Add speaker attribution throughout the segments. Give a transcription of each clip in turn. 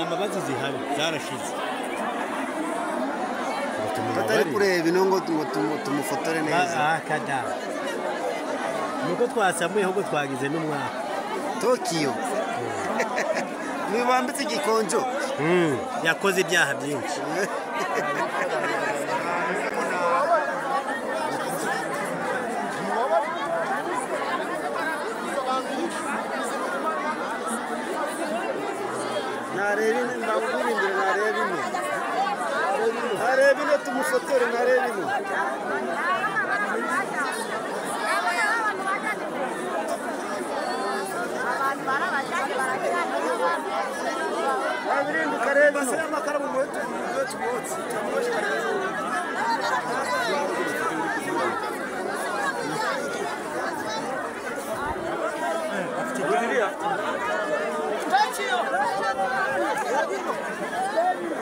Speaker 1: mbabazi zihari zarashize
Speaker 2: tutari kureba ino ngo tumufotore neza
Speaker 1: kada nuko twasamuye ahubwo twagize n'umwaka
Speaker 2: Tokyo nibambitse igikonjo
Speaker 1: yakoze ibyaha byinshi
Speaker 2: narebine tumufotore narebine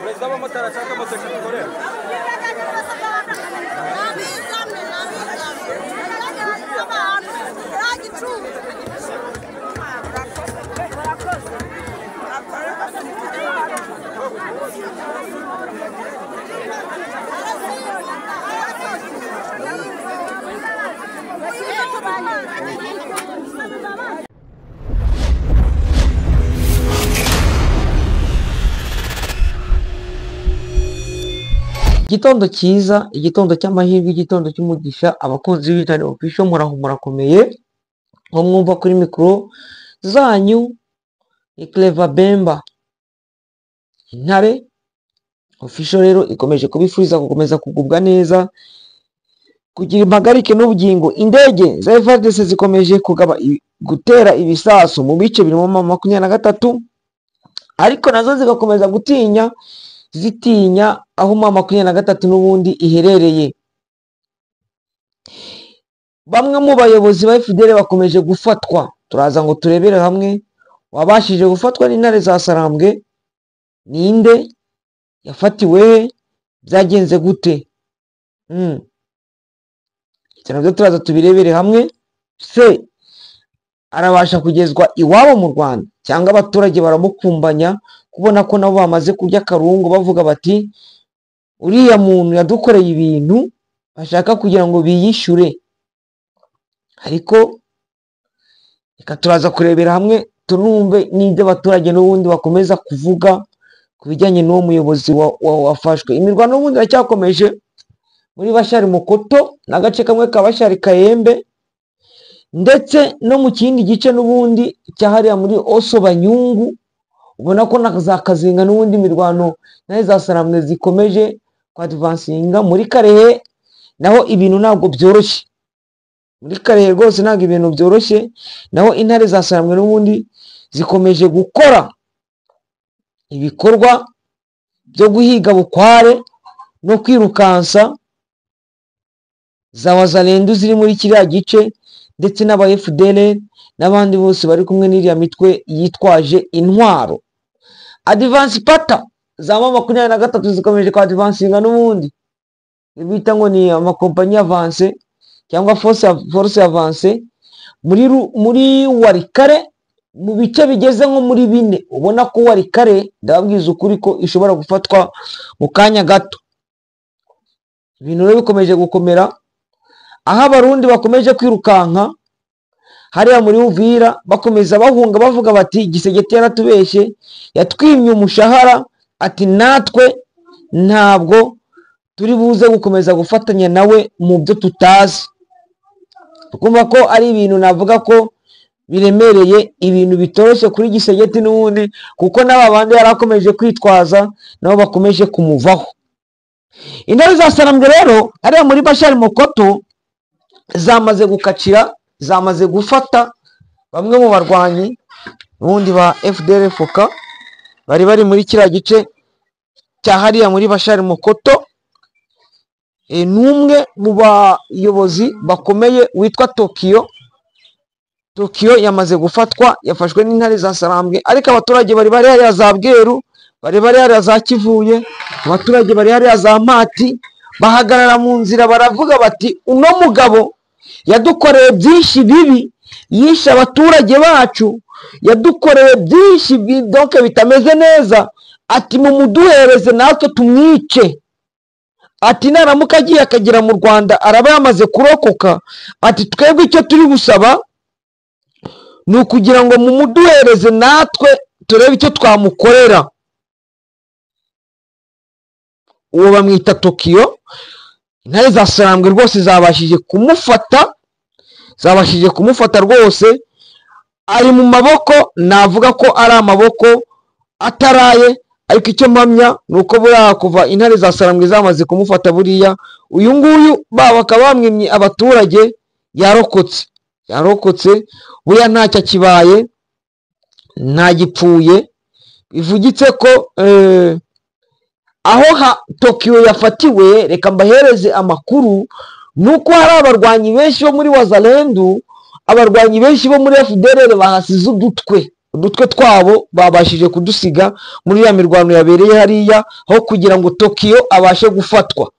Speaker 3: Perezida w'amatara ashaka amasaka dukorera
Speaker 4: igitondo cyiza, igitondo cy'amahirwe, igitondo cy'umugisha abakunzi b'Intare Official murakomeye nko mwumva kuri mikoro zanyu ni Clever Bemba. Intare Official rero ikomeje kubifuriza gukomeza kugubwa neza, kugira impagarike n'ubugingo. Indege za FARDC zikomeje gutera ibisasu mu bice birimo 23 ariko nazo zigakomeza zitinya aho 23 n'ubundi iherereye. Bamwe mu bayobozi ba FDL bakomeje gufatwa, turaza ngo turebere hamwe wabashije gufatwa n'Intare za Sarambwe, ninde yafatiwe, byagenze gute. Nabyo turaza tubirebere hamwe, se arabasha kugezwa iwabo mu Rwanda cyangwa abaturage baramukumbanya kubona ko nabo bamaze kurya karungu bavuga bati uriya muntu yadukoreye ibintu bashaka kugira ngo biyishyure. Ariko reka turaza kurebera hamwe turumve n'ibyo abaturage n'ubundi bakomeza kuvuga ku bijyanye n'uwo muyobozi wafashwe. Imirwano n'ubundi iracyakomeje muri Bashari Mukoto n'agace kamwe ka Bashari Kayembe, ndetse no mu kindi gice n'ubundi cyahariya muri Oso Banyungu. Ubona ko na za Kazinga n'ubundi imirwano nayo za Sarambwe zikomeje kwa advancinga. Muri Karehe naho ibintu ntabwo byoroshye, muri Karehe rwose ntabwo ibintu byoroshye, naho Intare za Sarambwe n'ubundi zikomeje gukora ibikorwa byo guhiga bukware no kwirukansa za Wazalendo ziri muri kiriya gice, ndetse n'aba FDL n'abandi bose bari kumwe n'iriya mitwe yitwaje intwaro. Advance pata za 23 zikomeje kwa advancinga n'ubundi bita ngo ni amakompanyi avance cyangwa force avance muri Warikare, mu bice bigeze nko muri 4. ubona ko Warikare ndababwiza ukuri ko ishobora gufatwa mu kanya gato. Ibintu rero bikomeje gukomera, aho abarundi bakomeje kwirukanka hariya muri Uvira, bakomeza bahunga bavuga bati Gisegeti yaratubeshye, yatwimye umushahara, ati natwe ntabwo turi buze gukomeza gufatanya nawe mu byo tutazi. Kumva ko ari ibintu navuga ko biremereye, ibintu bitoroshye kuri Gisegeti n'ubundi, kuko n'aba bandi yarakomeje kwitwaza nabo bakomeje kumuvaho. Intare za Sarambwe rero hariya muri Bashari Mukoto zamaze gukacira, zamaze gufata bamwe mu barwanyi n'ubundi ba FDL FOCA bari muri kiriya gice cya hariya muri Bashari Mukoto. N'umwe mu bayobozi bakomeye witwa Tokyo yamaze gufatwa, yafashwe n'Intare za Sarambwe. Ariko abaturage bari hariya za Bweru, bari hariya za Kivuye, abaturage bari hariya za Mati, bahagarara mu nzira baravuga bati uno mugabo yadukoreye byinshi bibi, yishe abaturage bacu, yadukoreye byinshi donc bitameze neza, ati mumuduhereze natwe tumwice. Ati naramuka agiye akagera mu Rwanda araba yamaze kurokoka, ati twebwe icyo turi gusaba ni ukugira ngo mumuduhereze natwe turebe icyo twamukorera. Uwo bamwita Tokyo. Intare za Sarambwe rwose zabashije kumufata rwose, ari mu maboko, navuga ko ari amaboko ataraye, ariko icyo mpamya ni uko buriya kuva intare za Sarambwe zamaze kumufata, buriya uyu nguyu bakaba bamwimye abaturage, yarokotse buriya ntacyo kibaye, nta gipfuye. Bivugitse ko aho Tokyo yafatiwe, reka mbahereze amakuru, nuko hari abarwanyi benshi bo muri Wazalendo, abarwanyi benshi bo muri FDLR bahasize udutwe twabo babashije kudusiga muri ya mirwano yabereye hariya, aho kugira ngo Tokyo abashe gufatwa.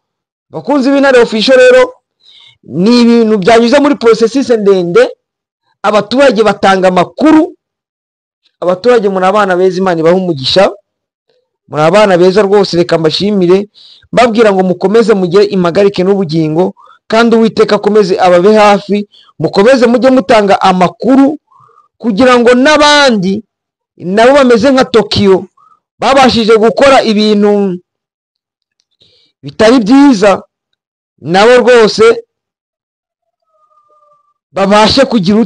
Speaker 4: Bakunzi b'Intare Official rero, ni ibintu byanyuze muri processus ndende, abaturage batanga amakuru. Abaturage muri abana beza, Imana ibaha umugisha, muri abana beza rwose, reka mbashimire mbabwira ngo mukomeze mugire impagarike n'ubugingo, kandi Uwiteka akomeze ababe hafi, mukomeze mujye mutanga amakuru kugira ngo n'abandi nabo bameze nka Tokyo babashije gukora ibintu bitari byiza, nabo rwose babashe kugira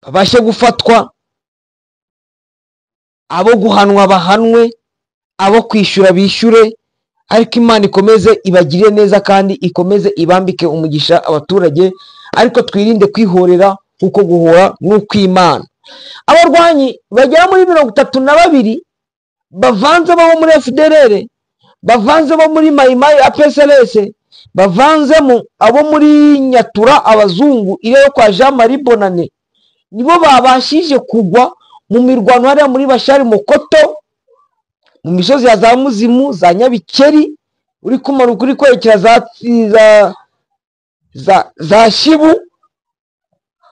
Speaker 4: babashe gufatwa, abo guhanwa bahanwe, abo kwishyura bishyure, ariko Imana ikomeze ibagirire neza kandi ikomeze ibambike umugisha abaturage, ariko twirinde kwihorera kuko guhora n'ukw'Imana. Abarwanyi bagera muri 32 bavanze bo muri FDLR, bavanze bo muri Mayimayi APSLS, bavanzemo abo muri Nyatura abazungu ireyo kwa Jean Marie Bonane, nibo babashije kugwa mu mirwano hariya muri Bashari Mokoto, mu misozi ya za Muzimu, za Nyabikeri, uri kumanuka uri kwerekera za Shibu.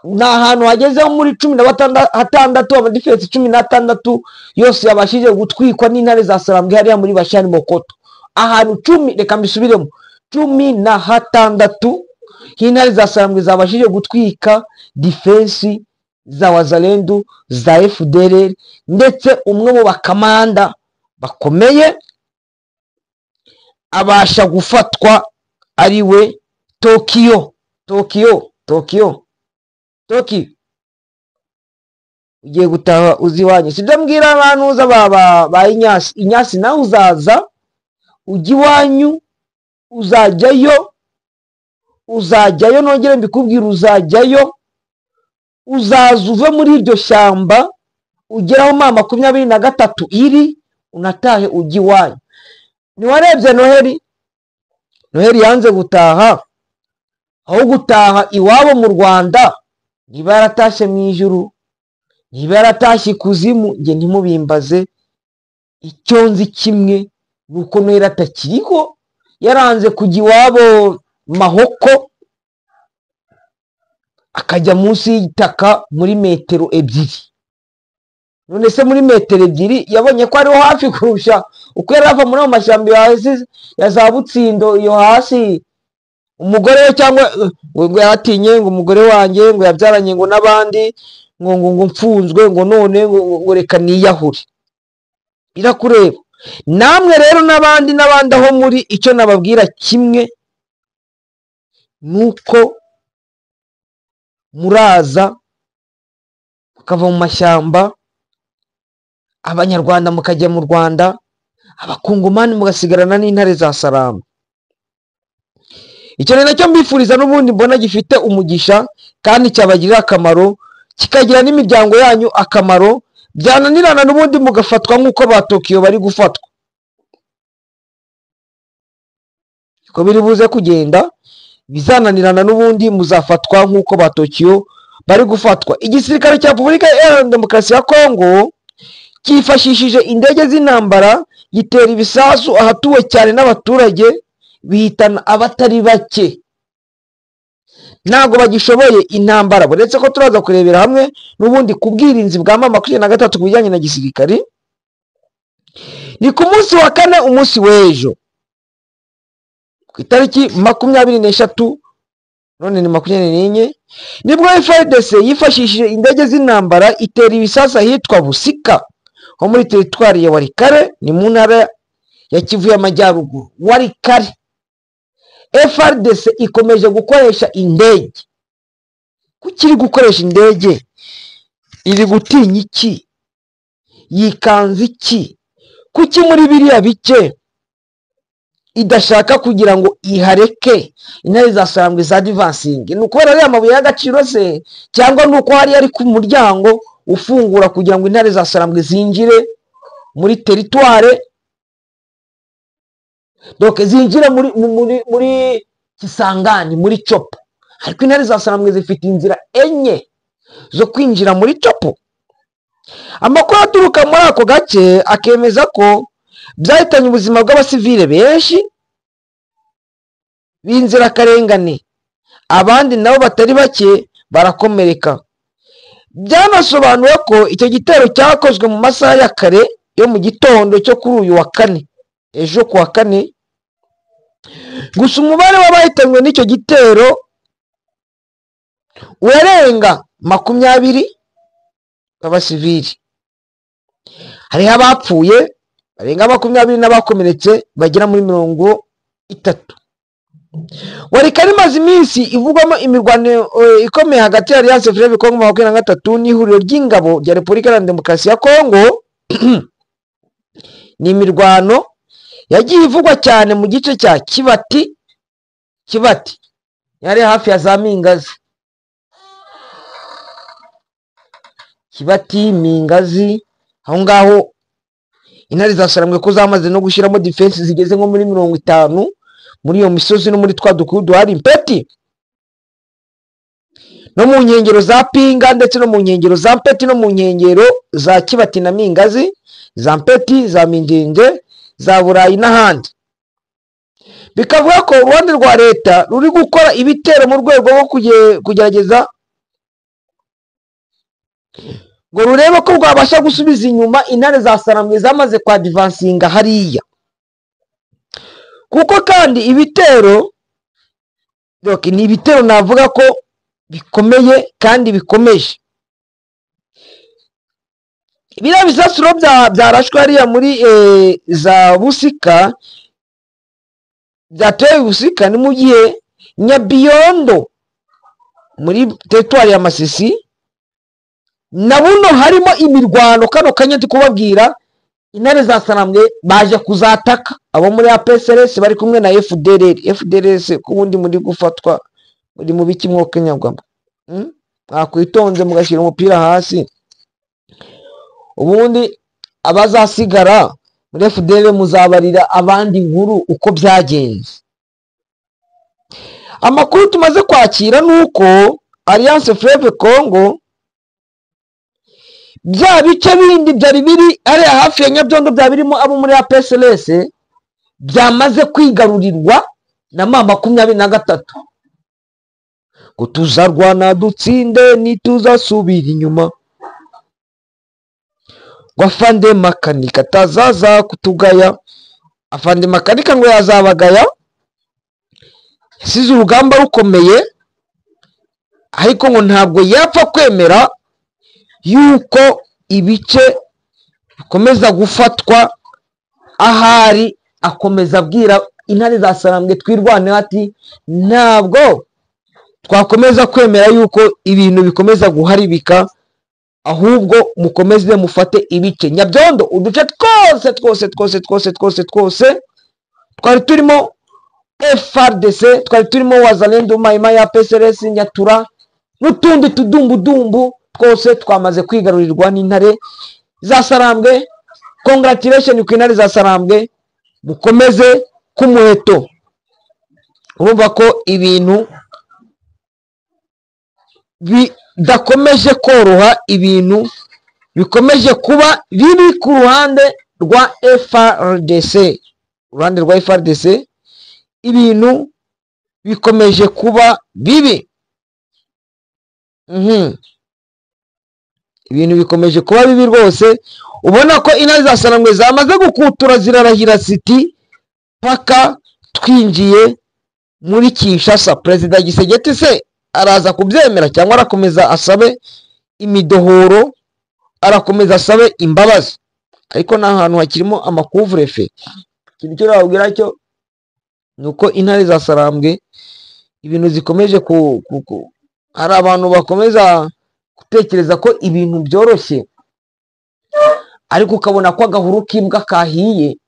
Speaker 4: Ni ahantu hagezeho muri 16 amadefense 16 yose yabashije gutwikwa n'intare za Sarambwe hariya muri Bashari Mokoto. Ahantu 10, reka mbisubiremo, 16 intare za Sarambwe zabashije gutwika defense za Wazalendo, za FDLR, ndetse umwe mu bakamanda bakomeye abasha gufatwa, ariwe Tokyo. Ugiye gutaha uziwanye, sibyo abantu uza ba Inyasi, nawe uzaza ujya iwanyu, uzajyayo nongere mbikubwira, uzajyayo, uzaza uve muri iryo shyamba ugeraho 23 iri, unatahe ujya iwanyu. Ntiwarebye Noheli yanze gutaha, aho gutaha iwabo mu Rwanda, niba yaratashye mu ijuru, niba yaratashye ikuzimu, nge ntimubimbaze. Icyo nzi kimwe nuko Noheli atakiriho, yaranze kujya iwabo Mahoko, akajya munsi y'itaka muri metero 2. None se muri metero 2 yabonye ko ariho hafi kurusha uko yari ava muri amashyamba ya za Butsindo iyo hasi. Umugore we cyangwa ngo yatinye ngo umugore wanjye ngo yabyaranye ngo n'abandi ngo mfunzwe ngo none ngo reka niyahure. Birakureba namwe rero n'abandi aho muri, icyo nababwira kimwe nuko muraza mukava mu mashyamba, Abanyarwanda mukajya mu Rwanda, Abakongomani mugasigarana n'intare za Sarambwe. Icyo ni nacyo mbifuriza, n'ubundi mbona gifite umugisha kandi cyabagirira akamaro, kikagira n'imiryango yanyu akamaro. Byananirana n'ubundi mugafatwa nk'uko ba Tokyo bari gufatwa, ko biri buze kugenda, bizananirana n'ubundi muzafatwa nk'uko ba Tokyo bari gufatwa. Igisirikare cya Repubulika Iharanira Demokarasi ya Kongo cyifashishije indege z'intambara, gitera ibisasu ahatuwe cyane n'abaturage, bihitana abatari bake. ntabwo bagishoboye intambara, uretse ko turaza kurebera hamwe n'ubundi ku bwirinzi bwa M23 ku bijyanye na gisirikari. Ni ku munsi wa kane, umunsi w'ejo, ku itariki 23, none ni 24, nibwo FARDC yifashishije indege z'intambara itera ibisasa hitwa Busika ho muri teritwari ya Walikale, ni mu ntara ya Kivu y'Amajyaruguru. Walikale FARDC ikomeje gukoresha indege. Kukiri gukoresha indege, iri gutinya iki? Yikanze iki? Kuki muri biriya bice idashaka kugira ngo ihareke intare za Sarambwe za advancing? Ni ukubera ariya mabuye y'agaciro se, cyangwa ni uko hari ari ku muryango ufungura kugira ngo intare za Sarambwe zinjire muri teritware, donc zinjire muri Kisangani, muri Chopo? Ariko intare za Sarambwe zifite inzira enye zo kwinjira muri Chopo. Amakuru aturuka muri ako gace akemeza ko byahitanye ubuzima bw'abasivile benshi b'inzirakarengane, abandi nabo batari bake barakomereka. Byanasobanuye ko icyo gitero cyakozwe mu masaha ya kare yo mu gitondo cyo kuri uyu wa kane, ejo ku wa kane. Gusa umubare w'abahitanywe n'icyo gitero urenga 20 b'abasivili. Hariho abapfuye barenga 20 n'abakomeretse bagera muri 30. Walikale imaze iminsi ivugwamo imirwano ikomeye hagati ya Alliance Fleuve Congo 23 n'ihuriro ry'ingabo rya Repubulika ya Demokarasi ya Kongo. Ni imirwano yagiye ivugwa cyane mu gice cya Kibati yari hafi ya za Mingazi. Kibati, Mingazi, aho ngaho intare za Sarambwe ko zamaze no gushyiramo defense zigeze nko muri 50 muri iyo misozi no muri twa dukudu hari Impeti, no mu nkengero za Pinga, ndetse no mu nkengero za Mpeti, no mu nkengero za Kibati na Mingazi, za Mpeti, za Minjenje, za Burayi n'ahandi. Bikavuga ko uruhande rwa leta ruri gukora ibitero mu rwego rwo kugerageza ngo rurebe ko rwabasha gusubiza inyuma intare za Sarambwe zamaze kwa advancinga hariya. Kuko kandi ibitero ni ibitero navuga ko bikomeye kandi bikomeje. Biriya bisasuro byarashwe hariya muri za Busika, byateye Busika ni mu gihe Nyabiyondo muri teritwari ya Masisi na buno harimo imirwano. Kano kanya ndi kubabwira intare za Sarambwe baje kuzataka abo muri APSRS bari kumwe na FDLS kubundi muri gufatwa muri mu biki mwoke nyagwamo. Akwitonze mugashyira umupira hasi, ubundi abazasigara muri FDL muzabarira abandi nkuru uko byagenze. Amakuru tumaze kwakira nuko Alliance Fleuve Congo bya bice bindi byari biri ari hafi ya Nyabyondo bya birimo abo muri APSRS byamaze kwigarurirwa na M23. Ngo tuzarwana dutsinde nituzasubira inyuma, ngo afande makanika tazaza kutugaya. Afande makanika ngo yazabagaya, yasize urugamba rukomeye, ariko ngo ntabwo yapfa kwemera yuko ibice bikomeza gufatwa. Ahari akomeza abwira intare za Sarambwe twirwane ati ntabwo twakomeza kwemera yuko ibintu bikomeza guharibika, ahubwo mukomeze mufate ibice Nyabyondo, uduce twose twari turimo FARDC, twari turimo Wazalendo, Maima ya APSRS, Nyatura n'utundi tudumbu twose twamaze kwigarurirwa n'intare za Sarambwe. Congratulations ku intare za Sarambwe, mukomeze kumuheto. Urumva ko ibintu bidakomeje koroha, ibintu bikomeje kuba bibi ku ruhande rwa FARDC. Uruhande rwa FARDC ibintu bikomeje kuba bibi. ibintu bikomeje kuba bibi rwose, ubona ko intare za Sarambwe zamaze gukutura zirarahira siti paka twinjiye muri Kinshasa. Perezida Gisegeti se araza kubyemera cyangwa arakomeza asabe imidohoro, arakomeza asabe imbabazi? Ariko nta hantu hakirimo amakuvrefe. Ikintu cyo nababwira cyo nuko intare za Sarambwe ibintu zikomeje hari abantu bakomeza gutekereza ko ibintu byoroshye, ariko ukabona ko agahuru k'imbwa kahiye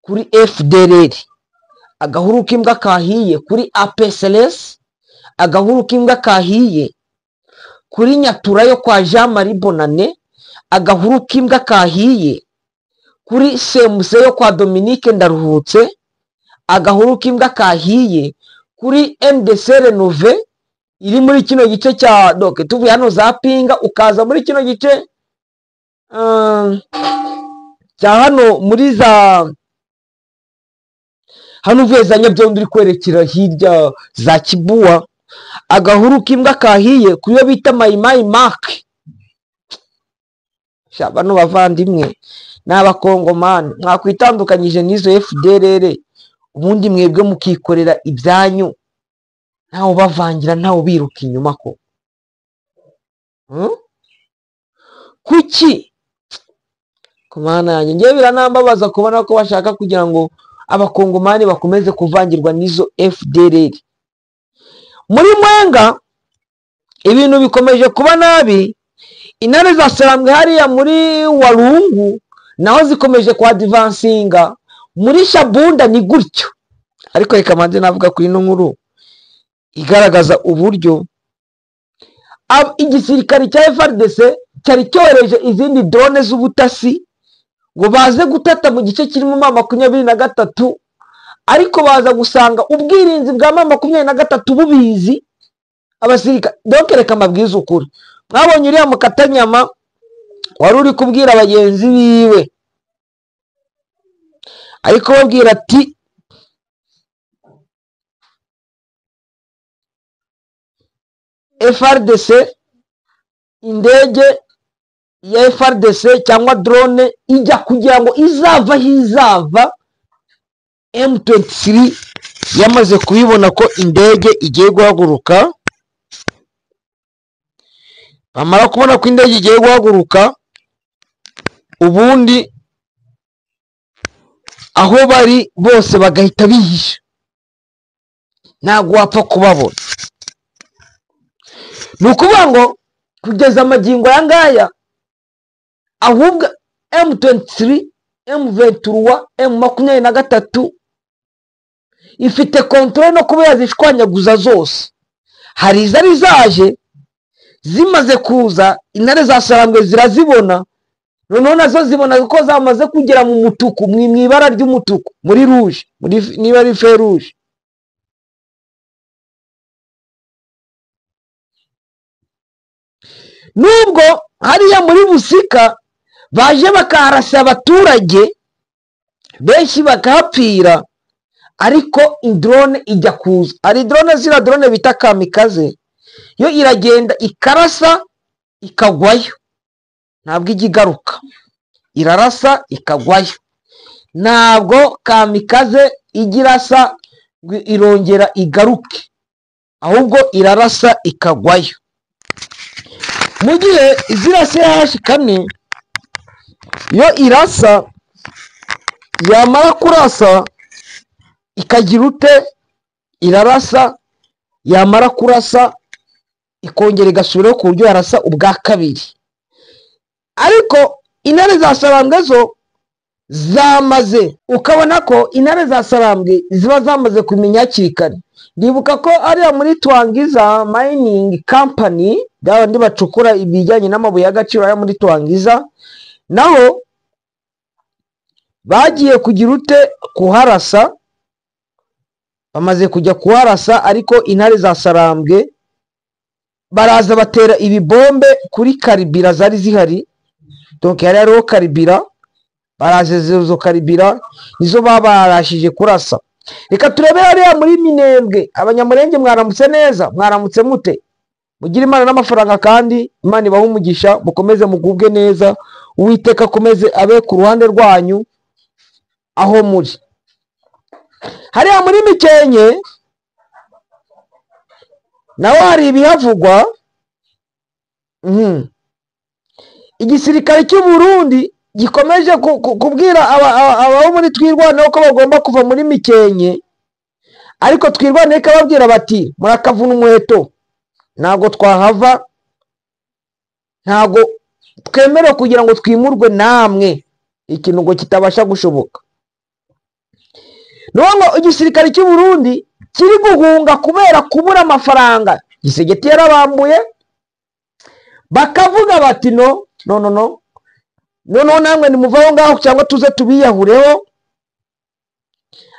Speaker 4: kuri FDLR, agahuru k'imbwa kahiye kuri APCLS, agahuru k'imbwa kahiye kuri Nyatura yo kwa Jean Marie Bonane, agahuru k'imbwa kahiye kuri Semuse yo kwa Dominique Ndaruhutse, agahuru k'imbwa kahiye kuri MDC Renove iri muri kino gice cya doke tuvuye hano za Pinga ukaza muri kino gice cya hano muri za hano uvuye za Nyabyondo uri kwerekera hirya za Kibuwa, agahuru k'imbwa kahiye kuyo bita Mayimayi Mark. Bano bavandimwe n'abakongomani mwakwitandukanyije n'izo FDLR, ubundi mwebwe mukikorera ibyanyu ntawo bavangira ntawo biruka inyuma ko kuki kumana yanjye ngiye biranambabaza kubona ko bashaka kugira ngo abakongomani bakomeze kuvangirwa n'izo FDLR. Muri Mwenga ibintu bikomeje kuba nabi, intare za Sarambwe hariya muri Walungu naho zikomeje kwa advancinga, muri Shabunda ni gutyo. Ariko reka manze navuga kuri ino nkuru igaragaza uburyo igisirikare cya FARDC cyari cyohereje izindi drone z'ubutasi ngo baze gutata mu gice kirimo M23, ariko baza gusanga ubwirinzi bwa M23 bubizi abasirikare. Donc reka mabwiza ukuri, mwabonye uriya Mukatanyama wari uri kubwira abagenzi biwe, ariko babwira ati FARDC, indege ya FARDC cyangwa drone ijya kugira ngo izava hizava, M23 yamaze kubibona ko indege igiye guhaguruka. Bamara kubona ko indege igiye guhaguruka, ubundi aho bari bose bagahita bihisha, ntabwo wapfa kubabona. Nukuvuga ngo kugeza amagingo aya ngaya ahubwo M23, M23, M23 ifite kontrole no kuba yazishwanyaguza zose. Hari izari zaje zimaze kuza, intare za Sarambwe zirazibona, noneho nazo zibona ko zamaze kugera mu mutuku, mu ibara ry'umutuku, muri rouge, niba ari fe rouge. Nubwo hariya muri Busika baje bakaharasa abaturage benshi bakahapfira, ariko drone ijya kuza. Ari drone zira drone bita kamikaze, yo iragenda ikarasa ikagwayo, ntabwo ijya igaruka, irarasa ikagwayo. Ntabwo kamikaze igirasa irongera igaruke, ahubwo irarasa ikagwayo. Mu gihe izira CH4 yo irasa, yamara kurasa ikagira ute, irarasa, yamara kurasa ikongera igasubiraho ku buryo yarasa ubwa kabiri. Ariko intare za Sarambwe zo zamaze, ukabona ko intare za Sarambwe ziba zamaze kumenya hakiri kare. Ndibuka ko ariya muri Twangiza Mining Company ndi bacukura ibijyanye n'amabuye y'agaciro ya muri Twangiza, naho bagiye kugira ute kuharasa, bamaze kujya kuharasa, ariko intare za Sarambwe baraza batera ibibombe kuri karibira zari zihari. Donc yari hariho karibira, baraze zo karibira nizo babarashije kurasa. Reka turebe hariya muri Minembwe. Abanyamurenge mwaramutse neza, mwaramutse mute? mugire Imana n'amafaranga kandi Imana ibahe umugisha, mukomeze mugubwe neza, Uwiteka akomeze abe ku ruhande rwanyu aho muri. Hariya muri Mikenke naho hari ibihavugwa. Igisirikare cy'u Burundi gikomeje kubwira abo muri Twirwaneho ko bagomba kuva muri Mikenke, ariko Twirwaneho ikababwira bati murakavuna umuheto, ntabwo twahava, ntabwo twemerewe kugira ngo twimurwe namwe, ikintu ngo kitabasha gushoboka. Nubwo igisirikare cy'u Burundi kiri guhunga kubera kubura amafaranga, Gisegeti yarabambuye, bakavuga bati no namwe nimuvaho ngaho cyangwa tuze tubiyahureho.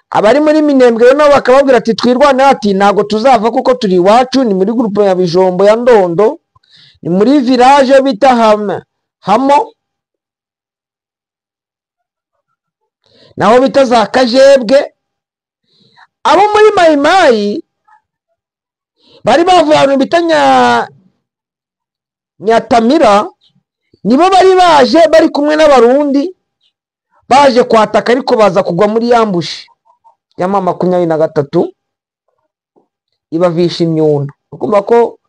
Speaker 4: Abari muri Minembwe nabo bakababwira ati Twirwaneho ati ntabwo tuzava kuko turi iwacu, ni muri groupe ya Bijombo ya Ndondo, ni muri village bita Hamo, naho bita za Kajebwe. Abo muri Mayimayi bari bavuye ahantu bita Nyatamira, nibo bari baje bari kumwe n'Abarundi baje kwataka, ariko baza kugwa muri yambushi ya 23 ibavisha imyundo. Ukumva ko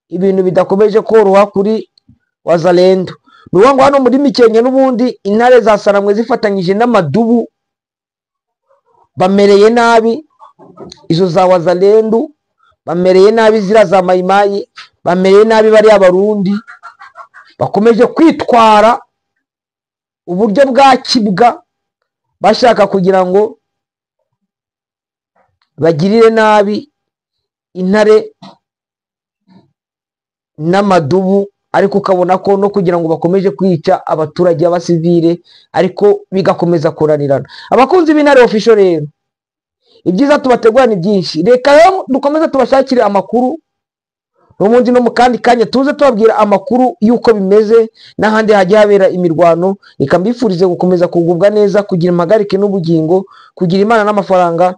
Speaker 4: ibintu bidakomeje koroha kuri Wazalendo. Nuwango hano muri Mikenke n'ubundi intare za Saramwe zifatanyije n'amadubu bamereye nabi, izo za Wazalendo bamereye nabi, zira za Mayimayi bamereye nabi, bari Abarundi bakomeje kwitwara uburyo bwa kibwa, bashaka kugira ngo bagirire nabi intare n'amadubu, ariko ukabona ko no kugira ngo bakomeje kwica abaturage b'abasivile, ariko bigakomeza kuranirana. Abakunzi b'Intare Official rero, ibyiza tubategura ni byinshi, reka rero dukomeze tubashakire amakuru n'ubundi no mu kandi kanya tuze tubabwira amakuru y'uko bimeze n'ahandi hagiye habera imirwano. Reka mbifurize gukomeza kugubwa neza, kugira impagarike n'ubugingo, kugira Imana n'amafaranga.